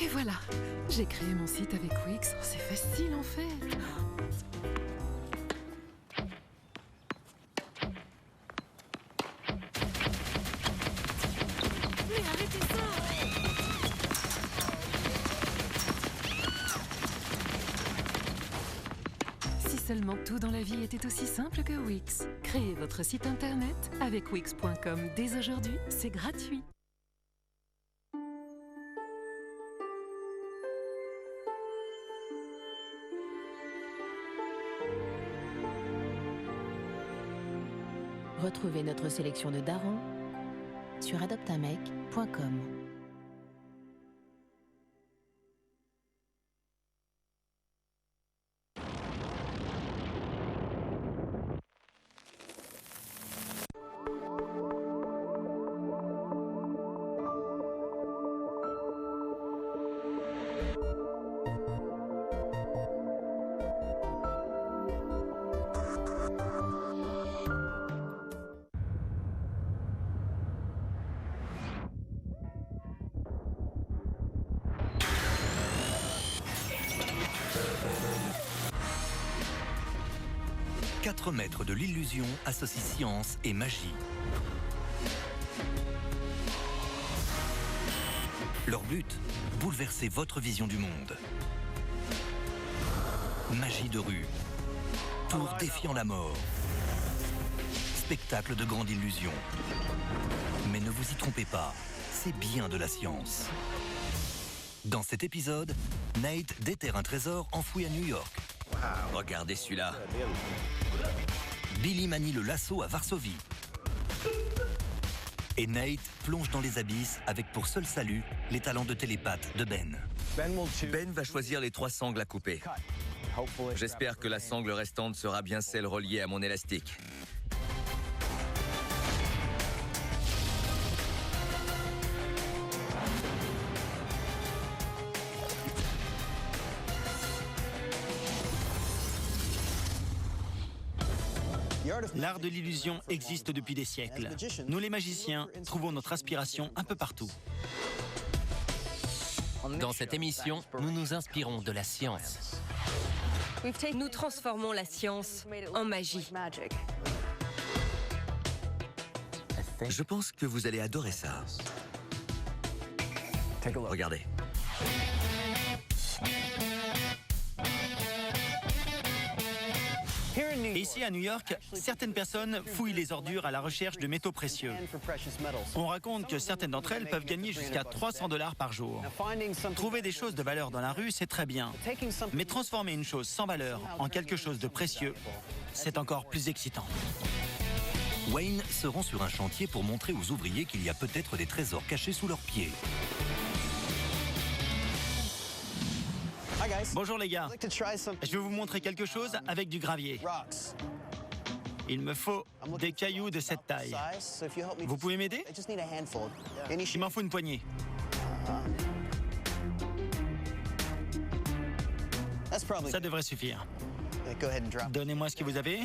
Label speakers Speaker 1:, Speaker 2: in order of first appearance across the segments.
Speaker 1: Et voilà, j'ai créé mon site avec Wix. C'est facile en fait. Mais arrêtez ça! Si seulement tout dans la vie était aussi simple que Wix. Créez votre site internet avec Wix.com dès aujourd'hui, c'est gratuit.
Speaker 2: Retrouvez notre sélection de darons sur adoptunmec.com.
Speaker 3: Quatre maîtres de l'illusion associent science et magie. Leur but, bouleverser votre vision du monde. Magie de rue, tour défiant la mort, spectacle de grande illusion. Mais ne vous y trompez pas, c'est bien de la science. Dans cet épisode, Nate déterre un trésor enfoui à New York.
Speaker 4: Regardez celui-là.
Speaker 3: Billy manie le lasso à Varsovie. Et Nate plonge dans les abysses avec pour seul salut les talents de télépathe de Ben.
Speaker 4: Ben va choisir les 3 sangles à couper. J'espère que la sangle restante sera bien celle reliée à mon élastique.
Speaker 5: L'art de l'illusion existe depuis des siècles. Nous les magiciens trouvons notre inspiration un peu partout.
Speaker 6: Dans cette émission, nous nous inspirons de la science.
Speaker 7: Nous transformons la science en magie.
Speaker 4: Je pense que vous allez adorer ça. Regardez.
Speaker 5: Ici à New York, certaines personnes fouillent les ordures à la recherche de métaux précieux. On raconte que certaines d'entre elles peuvent gagner jusqu'à $300 par jour. Trouver des choses de valeur dans la rue, c'est très bien. Mais transformer une chose sans valeur en quelque chose de précieux, c'est encore plus excitant.
Speaker 3: Wayne se rend sur un chantier pour montrer aux ouvriers qu'il y a peut-être des trésors cachés sous leurs pieds.
Speaker 5: Bonjour les gars, je vais vous montrer quelque chose avec du gravier. Il me faut des cailloux de cette taille. Vous pouvez m'aider? Il m'en faut une poignée. Ça devrait suffire. Donnez-moi ce que vous avez.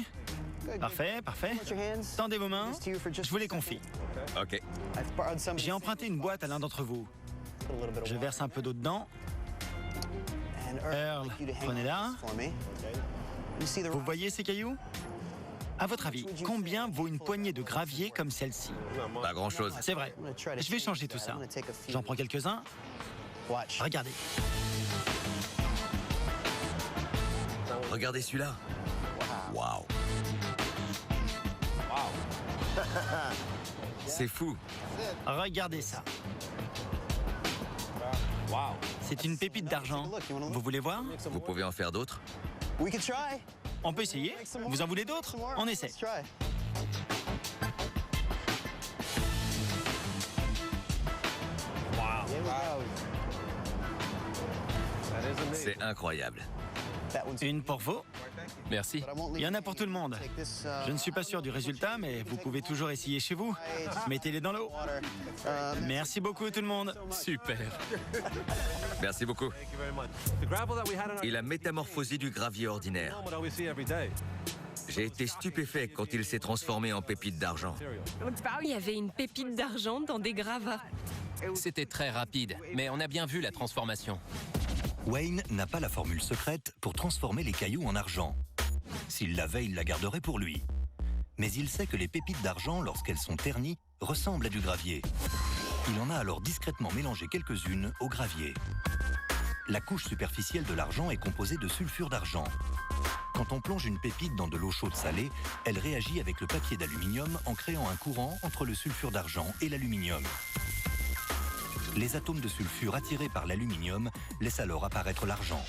Speaker 5: Parfait, parfait. Tendez vos mains, je vous les confie.
Speaker 4: Ok.
Speaker 5: J'ai emprunté une boîte à l'un d'entre vous. Je verse un peu d'eau dedans. Earl, prenez-la. Vous voyez ces cailloux? À votre avis, combien vaut une poignée de gravier comme celle-ci?
Speaker 4: Pas grand-chose.
Speaker 5: C'est vrai. Je vais changer tout ça. J'en prends quelques-uns. Regardez.
Speaker 4: Regardez celui-là. Waouh. C'est fou.
Speaker 5: Regardez ça. C'est une pépite d'argent. Vous voulez voir?
Speaker 4: Vous pouvez en faire d'autres?
Speaker 5: On peut essayer. Vous en voulez d'autres? On essaie.
Speaker 4: C'est incroyable.
Speaker 5: Une pour vous.
Speaker 6: Merci.
Speaker 5: Il y en a pour tout le monde. Je ne suis pas sûr du résultat, mais vous pouvez toujours essayer chez vous. Mettez-les dans l'eau. Merci beaucoup tout le monde.
Speaker 6: Super.
Speaker 4: Merci beaucoup. Il a métamorphosé du gravier ordinaire. J'ai été stupéfait quand il s'est transformé en pépite d'argent.
Speaker 7: Il y avait une pépite d'argent dans des gravats.
Speaker 6: C'était très rapide, mais on a bien vu la transformation.
Speaker 3: Wayne n'a pas la formule secrète pour transformer les cailloux en argent. S'il l'avait, il la garderait pour lui. Mais il sait que les pépites d'argent, lorsqu'elles sont ternies, ressemblent à du gravier. Il en a alors discrètement mélangé quelques-unes au gravier. La couche superficielle de l'argent est composée de sulfure d'argent. Quand on plonge une pépite dans de l'eau chaude salée, elle réagit avec le papier d'aluminium en créant un courant entre le sulfure d'argent et l'aluminium. Les atomes de sulfure attirés par l'aluminium laissent alors apparaître l'argent.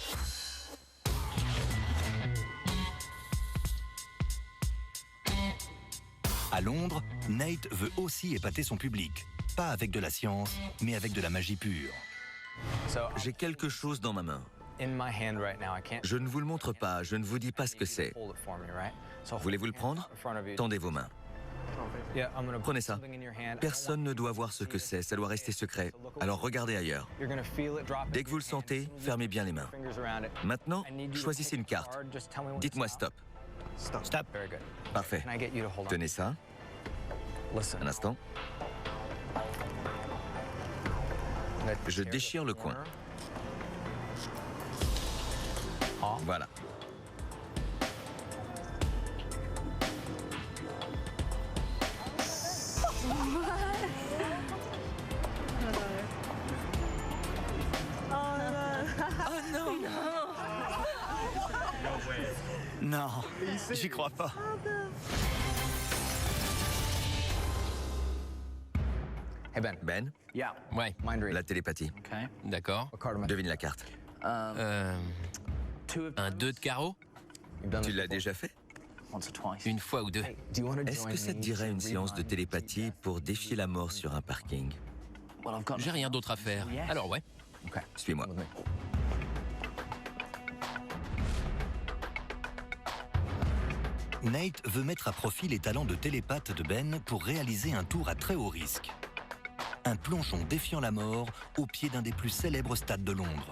Speaker 3: À Londres, Nate veut aussi épater son public. Pas avec de la science, mais avec de la magie pure.
Speaker 4: J'ai quelque chose dans ma main. Je ne vous le montre pas, je ne vous dis pas ce que c'est. Voulez-vous le prendre? Tendez vos mains. Prenez ça. Personne ne doit voir ce que c'est, ça doit rester secret. Alors regardez ailleurs. Dès que vous le sentez, fermez bien les mains. Maintenant, choisissez une carte. Dites-moi stop.
Speaker 5: Stop.
Speaker 4: Parfait. Tenez ça. Un instant. Je déchire le coin. Voilà.
Speaker 5: Non, j'y crois pas.
Speaker 4: Ben,
Speaker 6: Ouais,
Speaker 4: la télépathie.
Speaker 6: d'accord.
Speaker 4: Devine la carte.
Speaker 6: Un 2 de carreau?
Speaker 4: Tu l'as déjà fait?
Speaker 6: Une fois ou deux.
Speaker 4: Est-ce que ça te dirait une séance de télépathie pour défier la mort sur un parking?
Speaker 6: J'ai rien d'autre à faire. Alors ouais.
Speaker 4: Suis-moi.
Speaker 3: Nate veut mettre à profit les talents de télépathe de Ben pour réaliser un tour à très haut risque. Un plongeon défiant la mort au pied d'un des plus célèbres stades de Londres.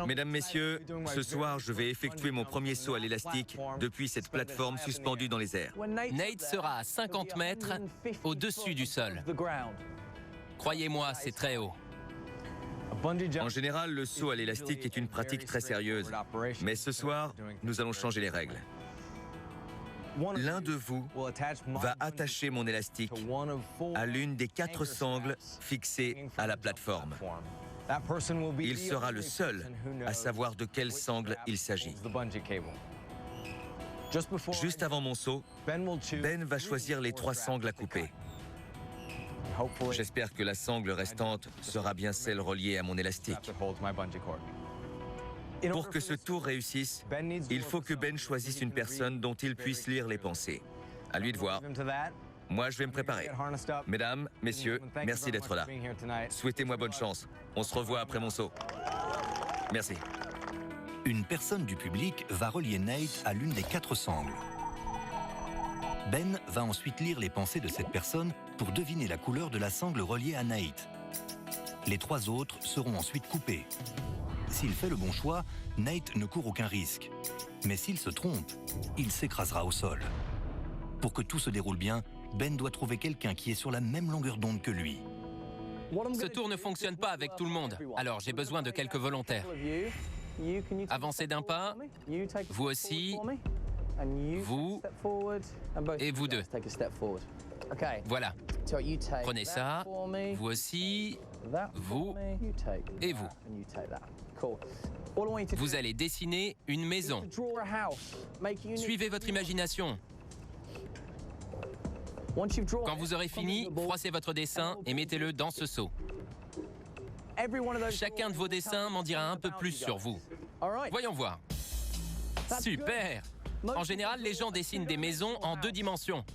Speaker 4: Mesdames, Messieurs, ce soir, je vais effectuer mon premier saut à l'élastique depuis cette plateforme suspendue dans les airs.
Speaker 6: Nate sera à 50 mètres au-dessus du sol. Croyez-moi, c'est très haut.
Speaker 4: En général, le saut à l'élastique est une pratique très sérieuse. Mais ce soir, nous allons changer les règles. L'un de vous va attacher mon élastique à l'une des 4 sangles fixées à la plateforme. Il sera le seul à savoir de quelle sangle il s'agit. Juste avant mon saut, Ben va choisir les 3 sangles à couper. J'espère que la sangle restante sera bien celle reliée à mon élastique. Pour que ce tour réussisse, il faut que Ben choisisse une personne dont il puisse lire les pensées. À lui de voir. Moi, je vais me préparer. Mesdames, messieurs, merci d'être là. Souhaitez-moi bonne chance. On se revoit après mon saut. Merci.
Speaker 3: Une personne du public va relier Nate à l'une des 4 sangles. Ben va ensuite lire les pensées de cette personne pour deviner la couleur de la sangle reliée à Nate. Les 3 autres seront ensuite coupés. S'il fait le bon choix, Nate ne court aucun risque. Mais s'il se trompe, il s'écrasera au sol. Pour que tout se déroule bien, Ben doit trouver quelqu'un qui est sur la même longueur d'onde que lui.
Speaker 6: Ce tour ne fonctionne pas avec tout le monde, alors j'ai besoin de quelques volontaires. Avancez d'un pas, vous aussi, vous et vous deux. Voilà. Prenez ça, vous aussi, vous et vous. Vous allez dessiner une maison. Suivez votre imagination. Quand vous aurez fini, froissez votre dessin et mettez-le dans ce seau. Chacun de vos dessins m'en dira un peu plus sur vous. Voyons voir. Super! En général, les gens dessinent des maisons en 2 dimensions.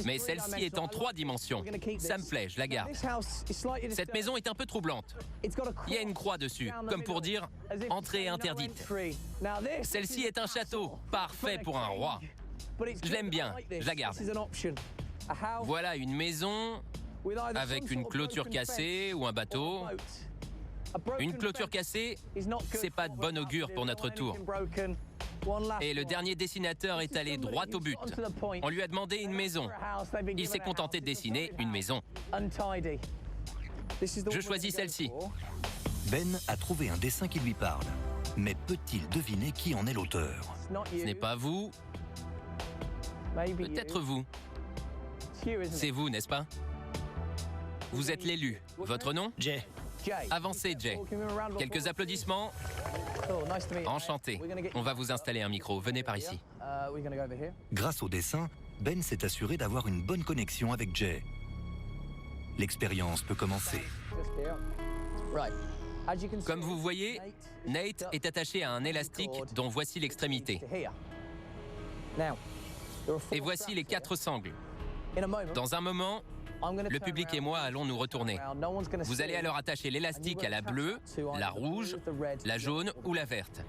Speaker 6: Mais celle-ci est en 3 dimensions. Ça me plaît, je la garde. Cette maison est un peu troublante. Il y a une croix dessus, comme pour dire « Entrée interdite ». Celle-ci est un château, parfait pour un roi. Je l'aime bien, je la garde. Voilà une maison avec une clôture cassée ou un bateau. Une clôture cassée, c'est pas de bon augure pour notre tour. Et le dernier dessinateur est allé droit au but. On lui a demandé une maison. Il s'est contenté de dessiner une maison. Je choisis celle-ci.
Speaker 3: Ben a trouvé un dessin qui lui parle. Mais peut-il deviner qui en est l'auteur?
Speaker 6: Ce n'est pas vous, peut-être vous. C'est vous, n'est-ce pas? Vous êtes l'élu. Votre nom?
Speaker 5: Jay.
Speaker 6: Avancez, Jay. Quelques applaudissements. Enchanté. On va vous installer un micro. Venez par ici.
Speaker 3: Grâce au dessin, Ben s'est assuré d'avoir une bonne connexion avec Jay. L'expérience peut commencer.
Speaker 6: Comme vous voyez, Nate est attaché à un élastique dont voici l'extrémité. Et voici les 4 sangles. Dans un moment, le public et moi allons nous retourner. Vous allez alors attacher l'élastique à la bleue, la rouge, la jaune ou la verte.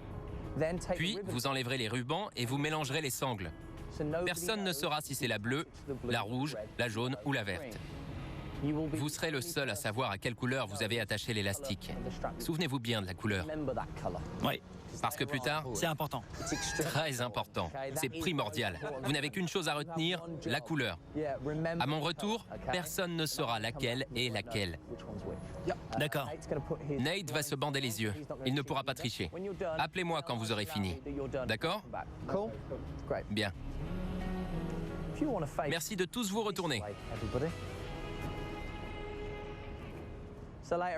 Speaker 6: Puis, vous enlèverez les rubans et vous mélangerez les sangles. Personne ne saura si c'est la bleue, la rouge, la jaune ou la verte. Vous serez le seul à savoir à quelle couleur vous avez attaché l'élastique. Souvenez-vous bien de la couleur.
Speaker 5: Oui,
Speaker 6: Parce que plus tard,
Speaker 5: c'est important.
Speaker 6: très important, c'est primordial. Vous n'avez qu'une chose à retenir, la couleur. À mon retour, personne ne saura laquelle est laquelle.
Speaker 5: D'accord.
Speaker 6: Nate va se bander les yeux. Il ne pourra pas tricher. Appelez-moi quand vous aurez fini. D'accord? Bien. Merci de tous vous retourner.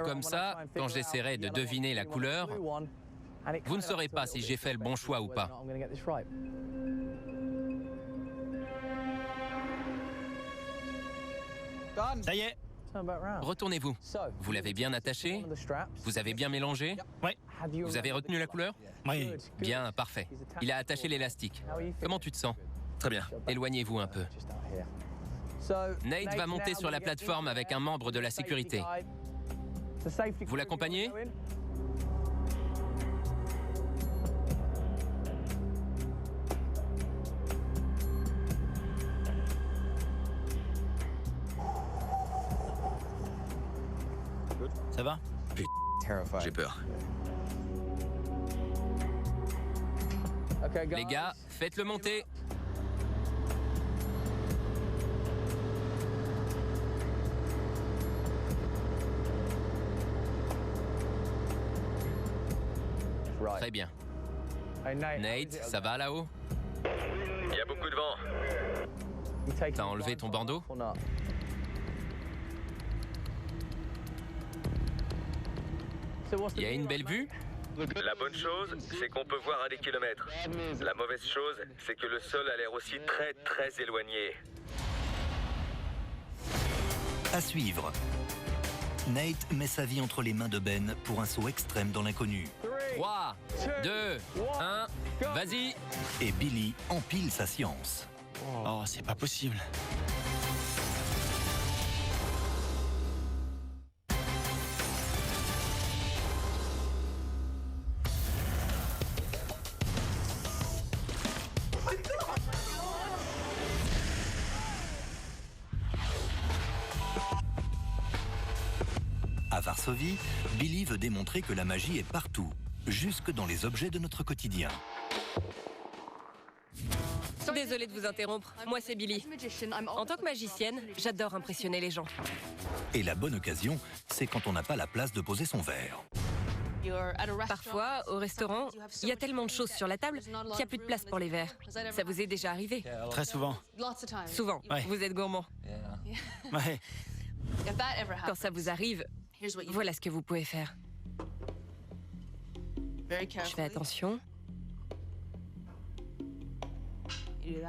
Speaker 6: Comme ça, quand j'essaierai de deviner la couleur, vous ne saurez pas si j'ai fait le bon choix ou pas.
Speaker 5: Ça y est.
Speaker 6: Retournez-vous. Vous l'avez bien attaché? Vous avez bien mélangé?
Speaker 5: Oui.
Speaker 6: Vous avez retenu la couleur?
Speaker 5: Oui.
Speaker 6: Bien, parfait. Il a attaché l'élastique. Comment tu te sens?
Speaker 4: Très bien.
Speaker 6: Éloignez-vous un peu. Nate va monter sur la plateforme avec un membre de la sécurité. Vous l'accompagnez?
Speaker 5: Ça va?
Speaker 4: J'ai peur.
Speaker 6: Les gars, faites-le monter. Très bien. Nate, ça va là-haut?
Speaker 4: Il y a beaucoup de vent.
Speaker 6: T'as enlevé ton bandeau? Il y a une belle vue?
Speaker 4: La bonne chose, c'est qu'on peut voir à des kilomètres. La mauvaise chose, c'est que le sol a l'air aussi très éloigné.
Speaker 3: À suivre. Nate met sa vie entre les mains de Ben pour un saut extrême dans l'inconnu.
Speaker 6: 3, 2, 1, vas-y!
Speaker 3: Et Billy empile sa science.
Speaker 5: Oh, c'est pas possible.
Speaker 3: À Varsovie, Billy veut démontrer que la magie est partout, jusque dans les objets de notre quotidien.
Speaker 7: Désolée de vous interrompre, moi c'est Billy. En tant que magicienne, j'adore impressionner les gens.
Speaker 3: Et la bonne occasion, c'est quand on n'a pas la place de poser son verre.
Speaker 7: Parfois, au restaurant, il y a tellement de choses sur la table qu'il n'y a plus de place pour les verres. Ça vous est déjà arrivé?
Speaker 5: Très souvent.
Speaker 7: Souvent,
Speaker 5: Ouais.
Speaker 7: vous êtes gourmand.
Speaker 5: Ouais.
Speaker 7: Quand ça vous arrive, voilà ce que vous pouvez faire. Je fais attention.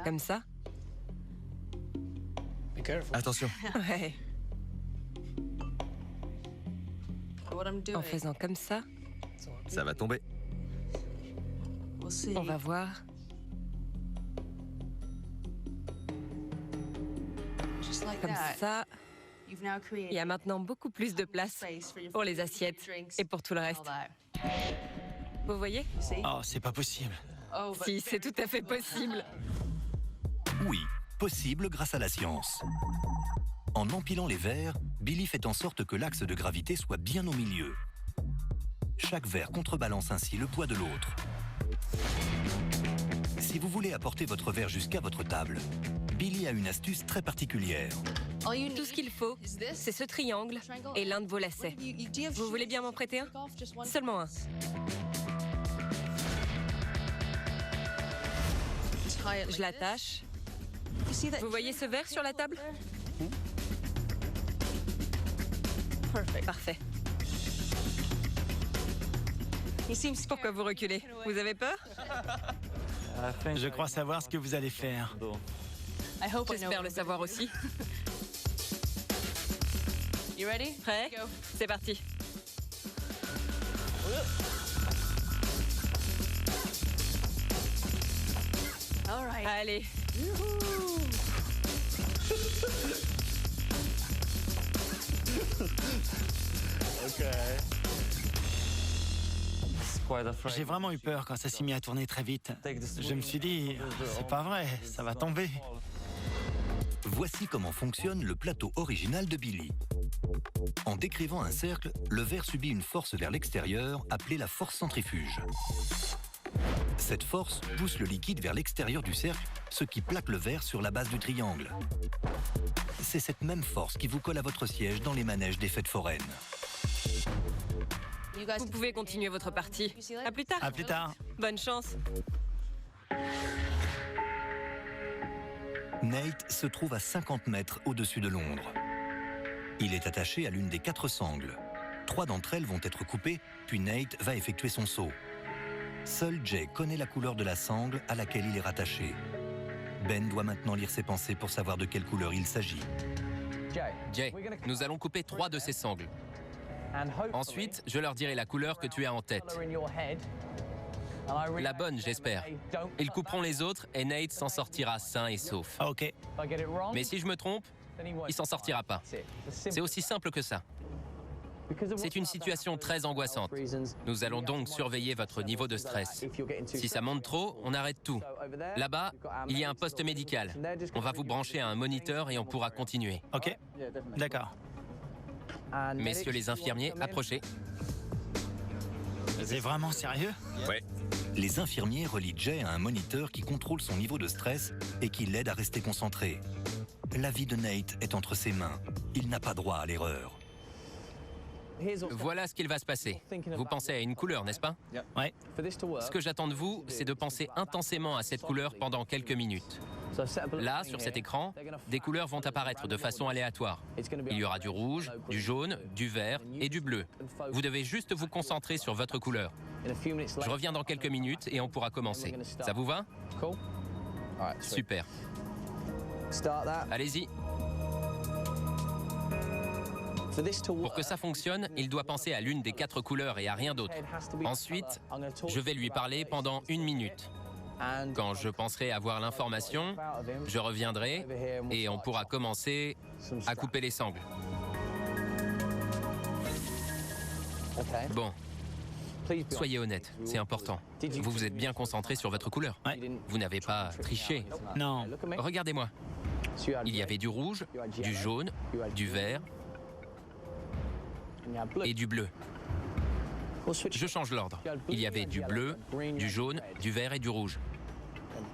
Speaker 7: Comme ça?
Speaker 4: Attention.
Speaker 7: Ouais. En faisant comme ça,
Speaker 4: Ça va tomber.
Speaker 7: on va voir. Comme ça, il y a maintenant beaucoup plus de place pour les assiettes et pour tout le reste. Vous voyez?
Speaker 5: Oh, c'est pas possible.
Speaker 7: Si, c'est tout à fait possible.
Speaker 3: Oui, possible grâce à la science. En empilant les verres, Billy fait en sorte que l'axe de gravité soit bien au milieu. Chaque verre contrebalance ainsi le poids de l'autre. Si vous voulez apporter votre verre jusqu'à votre table, Billy a une astuce très particulière.
Speaker 7: Tout ce qu'il faut, c'est ce triangle et l'un de vos lacets. Vous voulez bien m'en prêter un? Seulement un. Je l'attache. Vous voyez ce verre sur la table? Parfait. Pourquoi vous reculez? Vous avez peur?
Speaker 5: Je crois savoir ce que vous allez faire.
Speaker 7: J'espère le savoir aussi. Prêt? C'est parti. Allez.
Speaker 5: J'ai vraiment eu peur quand ça s'est mis à tourner très vite. Je me suis dit, c'est pas vrai, ça va tomber.
Speaker 3: Voici comment fonctionne le plateau original de Billy. En décrivant un cercle, le verre subit une force vers l'extérieur appelée la force centrifuge. Cette force pousse le liquide vers l'extérieur du cercle, ce qui plaque le verre sur la base du triangle. C'est cette même force qui vous colle à votre siège dans les manèges des fêtes foraines.
Speaker 7: Vous pouvez continuer votre partie. À plus tard.
Speaker 5: À plus tard.
Speaker 7: Bonne chance.
Speaker 3: Nate se trouve à 50 mètres au-dessus de Londres. Il est attaché à l'une des 4 sangles. 3 d'entre elles vont être coupées, puis Nate va effectuer son saut. Seul Jay connaît la couleur de la sangle à laquelle il est rattaché. Ben doit maintenant lire ses pensées pour savoir de quelle couleur il s'agit.
Speaker 6: Jay, nous allons couper 3 de ces sangles. Ensuite, je leur dirai la couleur que tu as en tête. La bonne, j'espère. Ils couperont les autres et Nate s'en sortira sain et sauf.
Speaker 5: Ok.
Speaker 6: Mais si je me trompe, il s'en sortira pas. C'est aussi simple que ça. C'est une situation très angoissante. Nous allons donc surveiller votre niveau de stress. Si ça monte trop, on arrête tout. Là-bas, il y a un poste médical. On va vous brancher à un moniteur et on pourra continuer.
Speaker 5: Ok. D'accord.
Speaker 6: Messieurs les infirmiers, approchez.
Speaker 5: C'est vraiment sérieux?
Speaker 4: Ouais.
Speaker 3: Les infirmiers relient Jay à un moniteur qui contrôle son niveau de stress et qui l'aide à rester concentré. La vie de Nate est entre ses mains. Il n'a pas droit à l'erreur.
Speaker 6: Voilà ce qu'il va se passer. Vous pensez à une couleur, n'est-ce pas?
Speaker 5: Ouais.
Speaker 6: Ce que j'attends de vous, c'est de penser intensément à cette couleur pendant quelques minutes. Là, sur cet écran, des couleurs vont apparaître de façon aléatoire. Il y aura du rouge, du jaune, du vert et du bleu. Vous devez juste vous concentrer sur votre couleur. Je reviens dans quelques minutes et on pourra commencer. Ça vous va? Super. Allez-y. Pour que ça fonctionne, il doit penser à l'une des 4 couleurs et à rien d'autre. Ensuite, je vais lui parler pendant 1 minute. Quand je penserai avoir l'information, je reviendrai et on pourra commencer à couper les sangles. Bon, soyez honnête, c'est important. Vous vous êtes bien concentré sur votre couleur.
Speaker 5: Ouais.
Speaker 6: Vous n'avez pas triché.
Speaker 5: Non.
Speaker 6: Regardez-moi. Il y avait du rouge, du jaune, du vert et du bleu. Je change l'ordre. Il y avait du bleu, du jaune, du vert et du rouge.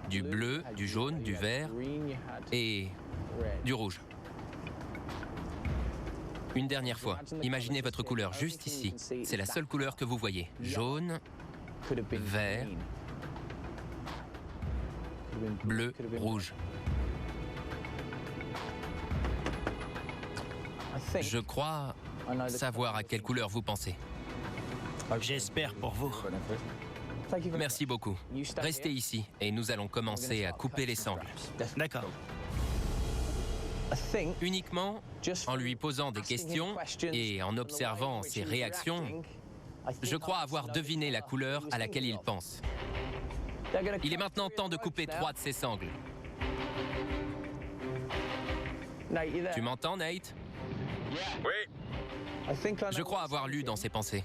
Speaker 6: Du bleu, du jaune, du vert et du rouge. Une dernière fois, imaginez votre couleur juste ici. C'est la seule couleur que vous voyez. Jaune, vert, bleu, rouge. Je crois savoir à quelle couleur vous pensez.
Speaker 5: J'espère pour vous.
Speaker 6: Merci beaucoup. Restez ici et nous allons commencer à couper les sangles.
Speaker 5: D'accord.
Speaker 6: Uniquement en lui posant des questions et en observant ses réactions, je crois avoir deviné la couleur à laquelle il pense. Il est maintenant temps de couper 3 de ces sangles. Tu m'entends, Nate?
Speaker 4: Oui.
Speaker 6: Je crois avoir lu dans ses pensées.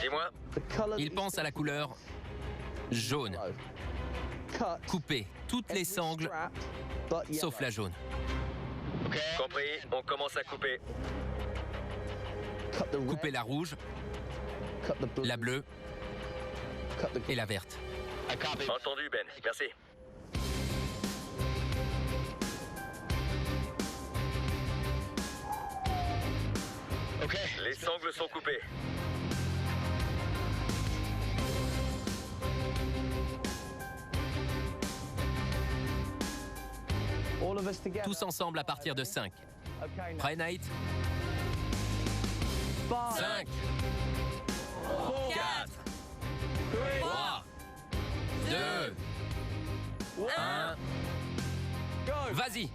Speaker 4: Dis-moi.
Speaker 6: Il pense à la couleur jaune. Couper toutes les sangles, sauf la jaune.
Speaker 4: Compris, on commence à couper.
Speaker 6: Couper la rouge, la bleue et la verte.
Speaker 4: Entendu, Ben. Merci. Les sangles sont coupées.
Speaker 6: Tous ensemble à partir de 5. Prêt, Nate? 5, 4, 3, 2, 1. Vas-y!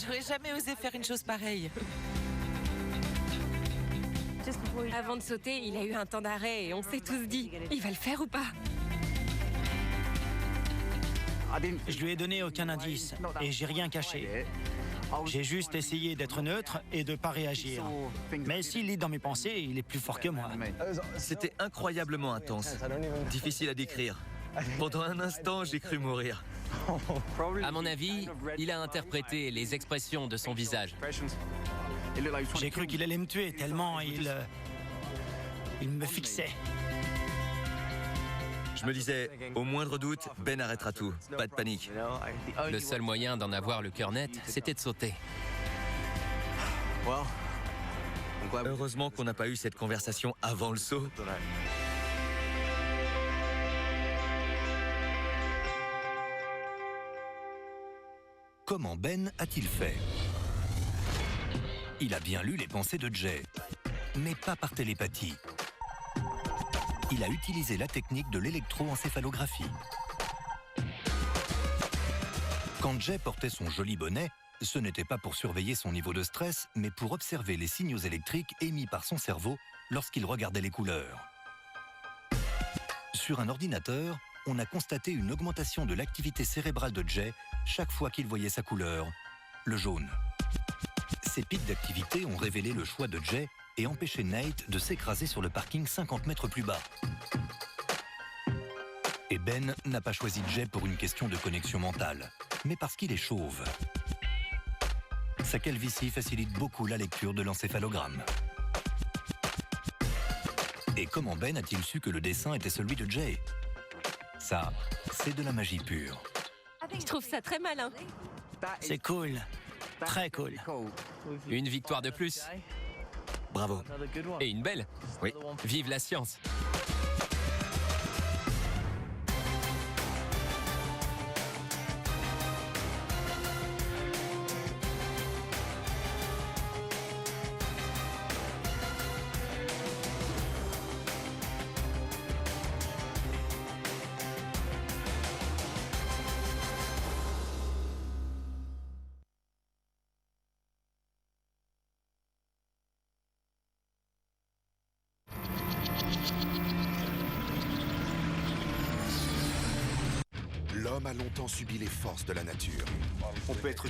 Speaker 8: J'aurais jamais osé faire une chose pareille.
Speaker 7: Avant de sauter, il a eu un temps d'arrêt et on s'est tous dit, il va le faire ou pas?
Speaker 5: Je lui ai donné aucun indice et j'ai rien caché. J'ai juste essayé d'être neutre et de pas réagir. Mais s'il lit dans mes pensées, il est plus fort que moi.
Speaker 4: C'était incroyablement intense. Difficile à décrire. Pendant un instant, j'ai cru mourir.
Speaker 6: À mon avis, il a interprété les expressions de son visage.
Speaker 5: J'ai cru qu'il allait me tuer tellement il me fixait.
Speaker 4: Je me disais, au moindre doute, Ben arrêtera tout. Pas de panique.
Speaker 6: Le seul moyen d'en avoir le cœur net, c'était de sauter.
Speaker 4: Heureusement qu'on n'a pas eu cette conversation avant le saut.
Speaker 3: Comment Ben a-t-il fait? Il a bien lu les pensées de Jay, mais pas par télépathie. Il a utilisé la technique de l'électroencéphalographie. Quand Jay portait son joli bonnet, ce n'était pas pour surveiller son niveau de stress, mais pour observer les signaux électriques émis par son cerveau lorsqu'il regardait les couleurs. Sur un ordinateur, on a constaté une augmentation de l'activité cérébrale de Jay chaque fois qu'il voyait sa couleur, le jaune. Ces pics d'activité ont révélé le choix de Jay et empêché Nate de s'écraser sur le parking 50 mètres plus bas. Et Ben n'a pas choisi Jay pour une question de connexion mentale, mais parce qu'il est chauve. Sa calvitie facilite beaucoup la lecture de l'encéphalogramme. Et comment Ben a-t-il su que le dessin était celui de Jay? Ça, c'est de la magie pure.
Speaker 7: Je trouve ça très malin.
Speaker 5: C'est cool. Très cool.
Speaker 6: Une victoire de plus.
Speaker 4: Bravo.
Speaker 6: Et une belle.
Speaker 4: Oui.
Speaker 6: Vive la science.
Speaker 9: L'homme a longtemps subi les forces de la nature. On peut être